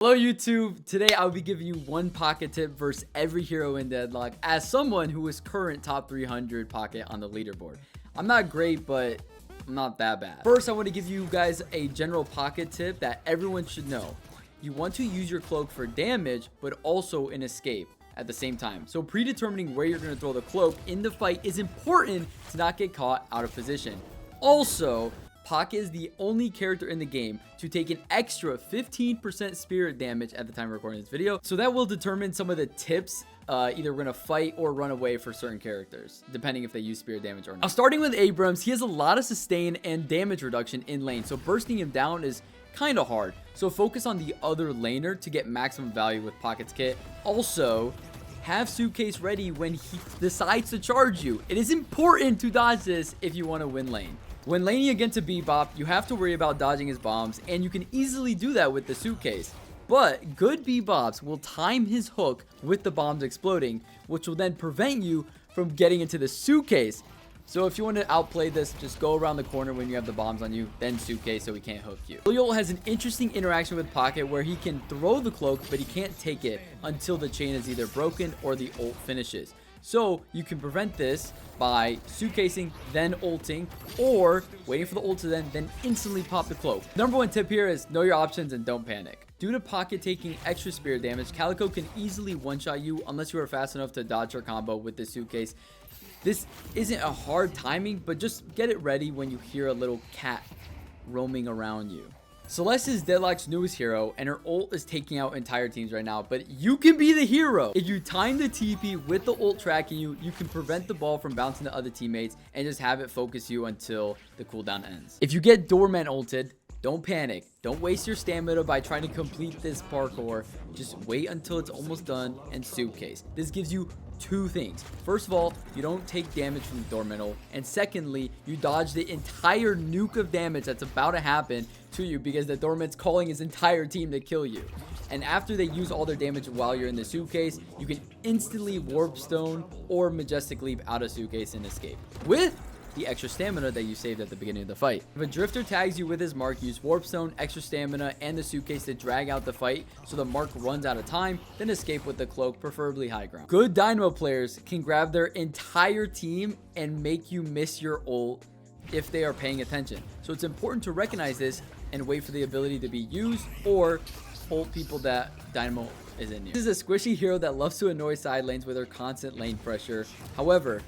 Hello YouTube, today I'll be giving you one pocket tip versus every hero in Deadlock as someone who is current top 300 pocket on the leaderboard. I'm not great, but I'm not that bad. First, I want to give you guys a general pocket tip that everyone should know. You want to use your cloak for damage, but also an escape at the same time. So predetermining where you're going to throw the cloak in the fight is important to not get caught out of position. Also, Pocket is the only character in the game to take an extra 15% spirit damage at the time of recording this video. So that will determine some of the tips. Either we're going to fight or run away for certain characters, depending if they use spirit damage or not. Now, starting with Abrams, he has a lot of sustain and damage reduction in lane. So bursting him down is kind of hard. So focus on the other laner to get maximum value with Pocket's kit. Also, have Suitcase ready when he decides to charge you. It is important to dodge this if you want to win lane. When laning against a Bebop, you have to worry about dodging his bombs, and you can easily do that with the Suitcase. But good Bebops will time his hook with the bombs exploding, which will then prevent you from getting into the Suitcase. So if you want to outplay this, just go around the corner when you have the bombs on you, then Suitcase so he can't hook you. Lil has an interesting interaction with Pocket where he can throw the cloak, but he can't take it until the chain is either broken or the ult finishes. So you can prevent this by suitcasing, then ulting, or waiting for the ult to then instantly pop the cloak. Number one tip here is know your options and don't panic. Due to Pocket taking extra spirit damage, Calico can easily one-shot you unless you are fast enough to dodge her combo with the Suitcase. This isn't a hard timing, but just get it ready when you hear a little cat roaming around you. Celeste is Deadlock's newest hero, and her ult is taking out entire teams right now, but you can be the hero. If you time the TP with the ult tracking you, you can prevent the ball from bouncing to other teammates and just have it focus you until the cooldown ends. If you get Doorman ulted, don't panic. Don't waste your stamina by trying to complete this parkour. Just wait until it's almost done and Suitcase. This gives you two things. First of all, you don't take damage from the Doorman ult, and secondly, you dodge the entire nuke of damage that's about to happen to you because the Doorman's calling his entire team to kill you. And after they use all their damage while you're in the Suitcase, you can instantly warp stone or majestic leap out of Suitcase and escape with the extra stamina that you saved at the beginning of the fight. If a drifter tags you with his mark, use warp stone, extra stamina, and the Suitcase to drag out the fight so the mark runs out of time, then escape with the cloak, preferably high ground. Good Dynamo players can grab their entire team and make you miss your ult if they are paying attention. So it's important to recognize this and wait for the ability to be used or ult people that Dynamo is in. This is a squishy hero that loves to annoy side lanes with her constant lane pressure. However,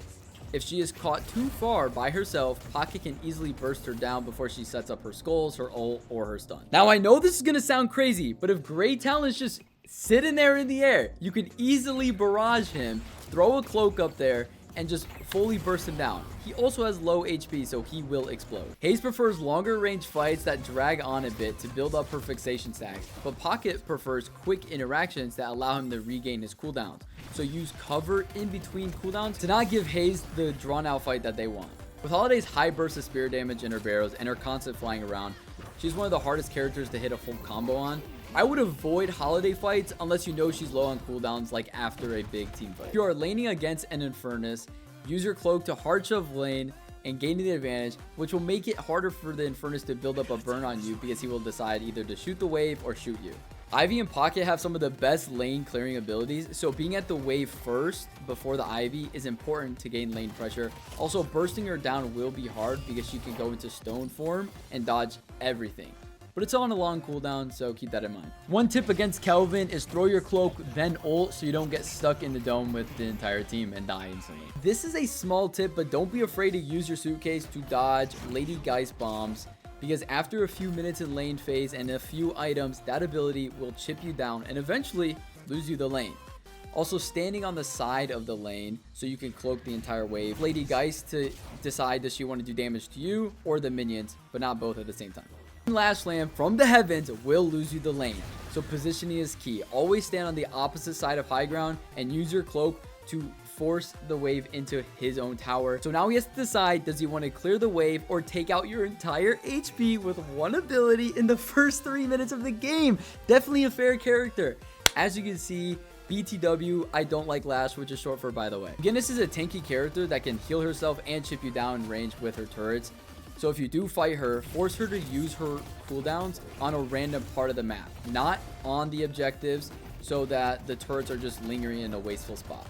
if she is caught too far by herself, Pocket can easily burst her down before she sets up her skulls, her ult, or her stun. Now, I know this is going to sound crazy, but if Great Talent is just sitting there in the air, you can easily barrage him, throw a cloak up there, and just fully burst him down. He also has low HP, so he will explode. Haze prefers longer range fights that drag on a bit to build up her fixation stacks, but Pocket prefers quick interactions that allow him to regain his cooldowns. So use cover in between cooldowns to not give Haze the drawn out fight that they want. With Holiday's high burst of spirit damage in her barrels and her constant flying around, she's one of the hardest characters to hit a full combo on. I would avoid Holiday fights unless you know she's low on cooldowns, like after a big team fight. If you are laning against an Infernus, use your cloak to hard shove lane and gain the advantage, which will make it harder for the Infernus to build up a burn on you because he will decide either to shoot the wave or shoot you. Ivy and Pocket have some of the best lane clearing abilities, so being at the wave first before the Ivy is important to gain lane pressure. Also, bursting her down will be hard because she can go into stone form and dodge everything. But it's on a long cooldown, so keep that in mind. One tip against Kelvin is throw your cloak, then ult, so you don't get stuck in the dome with the entire team and die instantly. This is a small tip, but don't be afraid to use your Suitcase to dodge Lady Geist bombs, because after a few minutes in lane phase and a few items, that ability will chip you down and eventually lose you the lane. Also, standing on the side of the lane so you can cloak the entire wave. Lady Geist to decide does she want to do damage to you or the minions, but not both at the same time. Lash Slam from the heavens will lose you the lane, so positioning is key. Always stand on the opposite side of high ground and use your cloak to force the wave into his own tower. So now he has to decide, does he want to clear the wave or take out your entire HP with one ability in the first 3 minutes of the game? Definitely a fair character. As you can see, BTW, I don't like Lash, which is short for by the way. Guinness is a tanky character that can heal herself and chip you down in range with her turrets. So if you do fight her, force her to use her cooldowns on a random part of the map, not on the objectives, so that the turrets are just lingering in a wasteful spot.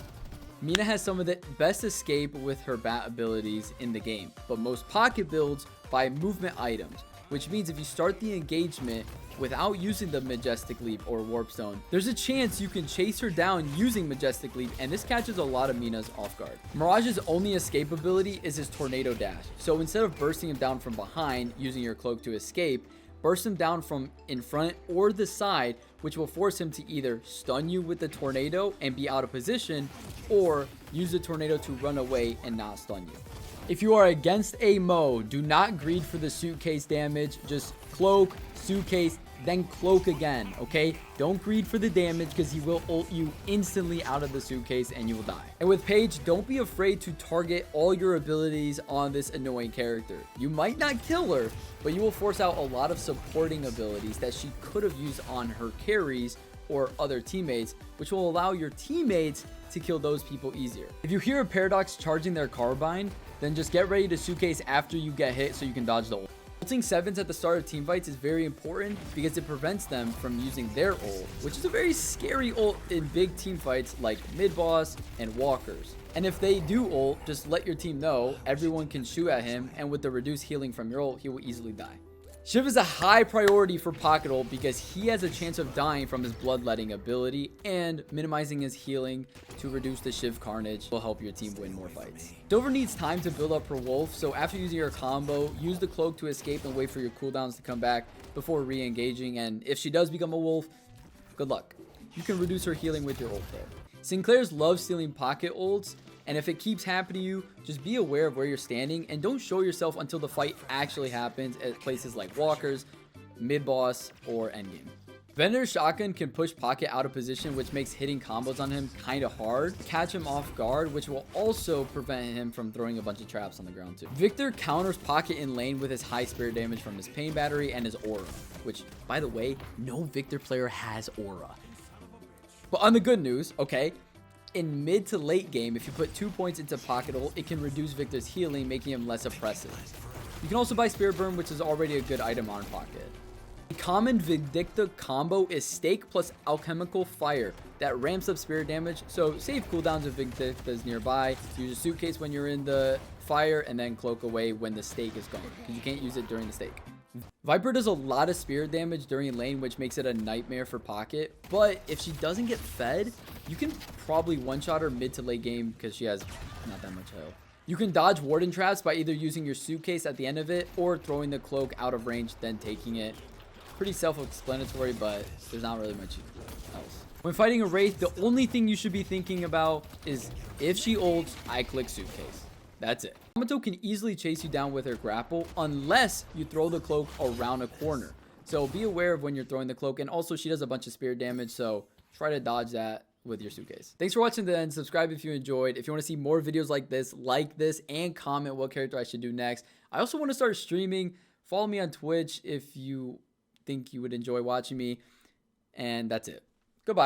Mina has some of the best escape with her bat abilities in the game, but most pocket builds by movement items, which means if you start the engagement without using the Majestic Leap or Warp Stone, there's a chance you can chase her down using Majestic Leap, and this catches a lot of Mina's off guard. Mirage's only escape ability is his Tornado Dash, so instead of bursting him down from behind using your cloak to escape, burst him down from in front or the side, which will force him to either stun you with the tornado and be out of position, or use the tornado to run away and not stun you. If you are against a Mo, do not greed for the suitcase damage. Just cloak, suitcase, then cloak again, okay? Don't greed for the damage because he will ult you instantly out of the suitcase and you will die. And with Paige, don't be afraid to target all your abilities on this annoying character. You might not kill her, but you will force out a lot of supporting abilities that she could have used on her carries or other teammates, which will allow your teammates to kill those people easier. If you hear a Paradox charging their carbine, then just get ready to suitcase after you get hit so you can dodge the ult. Ulting 7s at the start of team fights is very important because it prevents them from using their ult, which is a very scary ult in big team fights like mid-boss and walkers. And if they do ult, just let your team know everyone can shoot at him, and with the reduced healing from your ult, he will easily die. Shiv is a high priority for Pocket Ult because he has a chance of dying from his bloodletting ability, and minimizing his healing to reduce the Shiv carnage will help your team win more fights. Silver needs time to build up her wolf, so after using your combo, use the cloak to escape and wait for your cooldowns to come back before re-engaging, and if she does become a wolf, good luck. You can reduce her healing with your ult though. Sinclair's love stealing pocket ults, and if it keeps happening to you, just be aware of where you're standing and don't show yourself until the fight actually happens at places like walkers, mid-boss, or endgame. Vendor's shotgun can push Pocket out of position, which makes hitting combos on him kind of hard, catch him off guard, which will also prevent him from throwing a bunch of traps on the ground too. Victor counters Pocket in lane with his high spirit damage from his pain battery and his aura, which, by the way, no Victor player has aura. But on the good news, okay, in mid to late game, if you put 2 points into Pocket Ult, it can reduce Victor's healing, making him less oppressive. You can also buy Spirit Burn, which is already a good item on Pocket. The common Vindicta combo is Stake plus Alchemical Fire that ramps up spirit damage, so save cooldowns if Vindicta's nearby. Use a suitcase when you're in the fire, and then cloak away when the stake is gone, because you can't use it during the stake. Viper does a lot of spirit damage during lane, which makes it a nightmare for Pocket, but if she doesn't get fed, you can probably one-shot her mid to late game because she has not that much health. You can dodge warden traps by either using your suitcase at the end of it or throwing the cloak out of range, then taking it. Pretty self-explanatory, but there's not really much else. When fighting a Wraith, the only thing you should be thinking about is if she ults, I click suitcase. That's it. Yamato can easily chase you down with her grapple unless you throw the cloak around a corner. So be aware of when you're throwing the cloak, and also she does a bunch of spirit damage, so try to dodge that with your suitcase. Thanks for watching to the end. Subscribe if you enjoyed. If you want to see more videos like this, and comment what character I should do next. I also want to start streaming. Follow me on Twitch if you think you would enjoy watching me. And that's it. Goodbye.